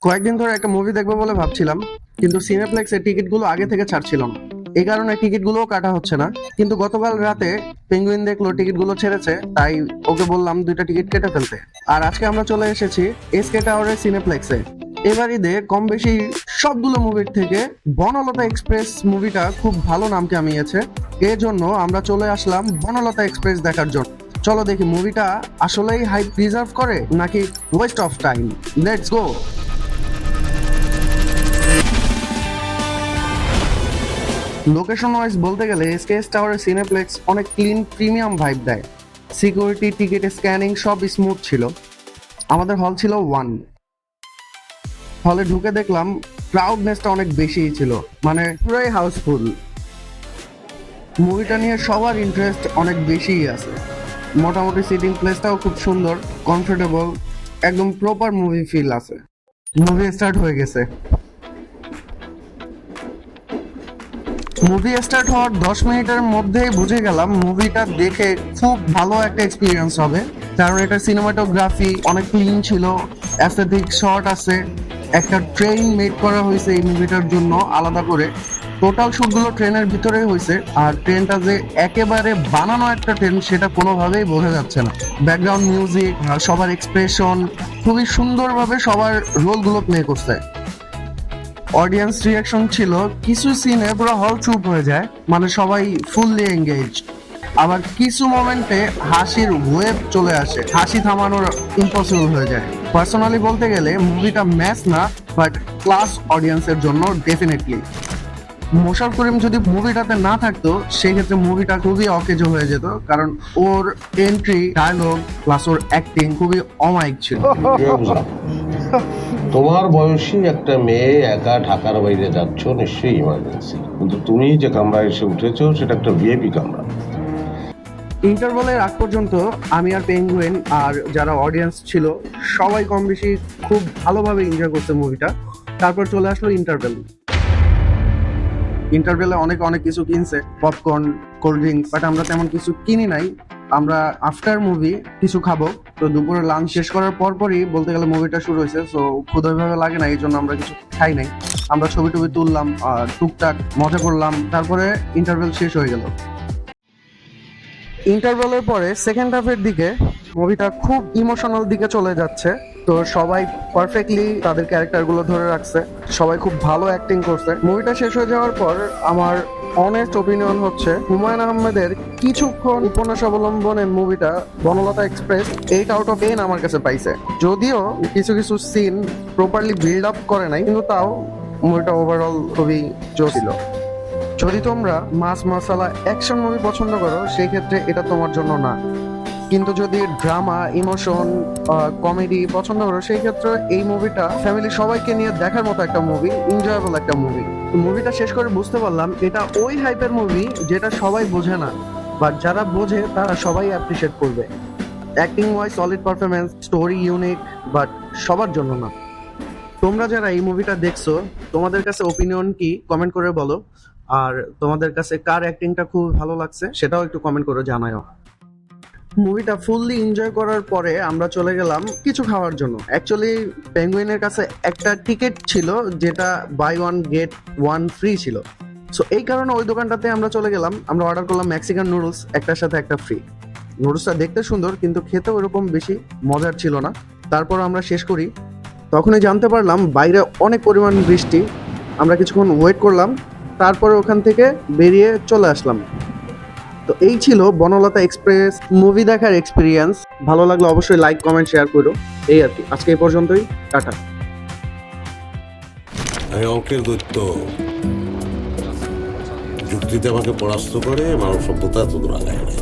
কয়েকদিন ধরে একটা মুভি দেখবো বলে ভাবছিলাম, কিন্তু সিনেপ্লেক্সের টিকিটগুলো আগে থেকে ছাড়ছিল না। এই কারণে টিকিটগুলোও কাটা হচ্ছে না। কিন্তু গতকাল রাতে পেঙ্গুইন দেখলো টিকিটগুলো ছেড়েছে, তাই ওকে বললাম দুইটা টিকিট কেটে ফেলতে। আর আজকে আমরা চলে এসেছি এসকে টাওয়ারের সিনেপ্লেক্সে। এবার ঈদে কম বেশি সবগুলো মুভির থেকে বনলতা এক্সপ্রেস মুভিটা খুব ভালো নাম কামিয়েছে। এর জন্য আমরা চলে আসলাম বনলতা এক্সপ্রেস দেখার জন্য। চলো দেখি মুভিটা আসলেই হাইপ ডিজার্ভ করে নাকি West of time. Let's go. Location wise বলতে গেলে এসকেএস টাওয়ারের সিনেপ্লেক্স অনেক ক্লিন প্রিমিয়াম ভাইব দেয়। সিকিউরিটি, টিকিট স্ক্যানিং সব স্মুথ ছিল। আমাদের হল ছিল 1। হলে ঢুকে দেখলাম ক্রাউডনেসটা অনেক বেশিই ছিল, মানে পুরাই হাউসফুল। মুভিটা নিয়ে সবার ইন্টারেস্ট অনেক বেশিই আছে। মোটামুটি সিটিং প্লেসটাও খুব সুন্দর, কমফোর্টেবল, একদম প্রপার মুভি ফিল আছে। মুভি স্টার্ট হয়ে গেছে। মুভি স্টার্ট হওয়ার 10 মিনিটের মধ্যেই বুঝে গেলাম মুভিটা দেখে খুব ভালো একটা এক্সপিরিয়েন্স হবে, কারণ এটা সিনেমাটোগ্রাফি অনেক ক্লিন ছিল, অ্যাস্থেটিক শট আছে। একটা ট্রেন মেড করা হয়েছে এই মুভিটার জন্য আলাদা করে। টোটাল শুটগুলো ট্রেনের ভিতরেই হয়েছে, আর ট্রেনটা যে একেবারে বানানো একটা ট্রেন সেটা কোনোভাবেই বোঝা যাচ্ছে না। ব্যাকগ্রাউন্ড মিউজিক, সবার এক্সপ্রেশন খুবই সুন্দরভাবে সবার রোলগুলো প্লে করছে। অডিয়েন্স রিয়াকশন ছিল কিছু সিনে পুরো হল চুপ হয়ে যায়, মানে সবাই ফুললি এঙ্গেজ। আবার কিছু মোমেন্টে হাসির ওয়েভ চলে আসে, হাসি থামানোর ইম্পসিবল হয়ে যায়। পার্সোনালি বলতে গেলে মুভিটা ম্যাচ না, বাট ক্লাস অডিয়েন্সের জন্য ডেফিনেটলি। মোশাররফ করিম যদি মুভিটাতে না থাকতো সেক্ষেত্রে মুভিটা খুবই অকেজো হয়ে যেত, কারণ ওর এন্ট্রি, ডায়লগ প্লাস ওর অ্যাক্টিং খুবই অমায়িক ছিল। তোমার বয়সী একটা মেয়ে একা ঢাকার বাইরে যাচ্ছ, নিশ্চয়ই ইমার্জেন্সি, কিন্তু তুমি যে কামরা এসে উঠেছো সেটা একটা ভিআইপি কামরা। ইন্টারভেলের আগ পর্যন্ত আমি আর পেঙ্গুইন আর যারা অডিয়েন্স ছিল সবাই কম বেশি খুব ভালোভাবে এনজয় করছে মুভিটা। তারপর চলে আসলো ইন্টারভেলে অনেক অনেক কিছু কিনছে, পপকর্ন, কোল্ড ড্রিঙ্কস, বাট আমরা তেমন কিছু কিনি নাই। আমরা আফটার মুভি কিছু খাবো। তো দুপুরে লাঞ্চ শেষ করার পরপরই বলতে গেলে মুভিটা শুরু হয়েছে, সো ক্ষুধাভাবে লাগে না, এই জন্য আমরা কিছু খাই নাই। আমরা ছবি টবি তুললাম আর টুকটাক মজা করলাম, তারপরে ইন্টারভেল শেষ হয়ে গেল। ইন্টারভেলের পরে সেকেন্ড হাফের দিকে মুভিটা খুব ইমোশনাল দিকে চলে যাচ্ছে। তো সবাই পারফেক্টলি তাদের ক্যারেক্টারগুলো ধরে রাখছে, সবাই খুব ভালো অ্যাক্টিং করছে। মুভিটা শেষ হয়ে যাওয়ার পর আমার অনেস্ট ওপিনিয়ন হচ্ছে হুমায়ুন আহমেদের কিছুক্ষণ উপন্যাস অবলম্বনে মুভিটা বনলতা এক্সপ্রেস 8/10 আমার কাছে পাইছে। যদিও কিছু কিছু সিন প্রপারলি বিল্ড আপ করে নাই, কিন্তু তাও মুভিটা ওভারঅল খুবই জোশ ছিল। যদি তোমরা মাস মাসালা অ্যাকশন মুভি পছন্দ করো সেই ক্ষেত্রে এটা তোমার জন্য না, কিন্তু যদি ড্রামা, ইমোশন, কমেডি পছন্দ করো সেই ক্ষেত্রে এই মুভিটা ফ্যামিলি সবাইকে নিয়ে দেখার মতো একটা মুভি, এনজয়েবল একটা মুভি। মুভিটা শেষ করে বুঝতে পারলাম এটা ওই হাইপের মুভি যেটা সবাই বোঝে না, বাট যারা বোঝে তারা সবাই অ্যাপ্রিশিয়েট করবে। Acting wise solid performance, story unique, but সবার জন্য না। তোমরা যারা এই মুভিটা দেখছো তোমাদের কাছে ওপিনিয়ন কি কমেন্ট করে বলো, আর তোমাদের কাছে কার অ্যাক্টিংটা খুব ভালো লাগছে সেটাও একটু কমেন্ট করে জানাও। মুভিটা ফুললি এনজয় করার পরে আমরা চলে গেলাম কিছু খাওয়ার জন্য। অ্যাকচুয়ালি পেঙ্গুইনের কাছে একটা টিকিট ছিল যেটা buy one get one free ছিল, সো এই কারণে ওই দোকানটাতে আমরা চলে গেলাম। আমরা অর্ডার করলাম মেক্সিকান নুডলস, একটার সাথে একটা ফ্রি। নুডলসটা দেখতে সুন্দর কিন্তু খেতে ওরকম বেশি মজার ছিল না। তারপর আমরা শেষ করি, তখনই জানতে পারলাম বাইরে অনেক পরিমাণ বৃষ্টি। আমরা কিছুক্ষণ ওয়েট করলাম, তারপরে ওখান থেকে বেরিয়ে চলে আসলাম। তো এই ছিল বনলতা এক্সপ্রেস মুভি দেখার এক্সপিরিয়েন্স। ভালো লাগলে অবশ্যই লাইক, কমেন্ট, শেয়ার করো। এই আর কি, আজকে এই পর্যন্তই, টাটা। আমি অঙ্কের দৈত্য, যুক্তিতে আমাকে পরাস্ত করে মানব সভ্যতা এত দূর আগায় নাই।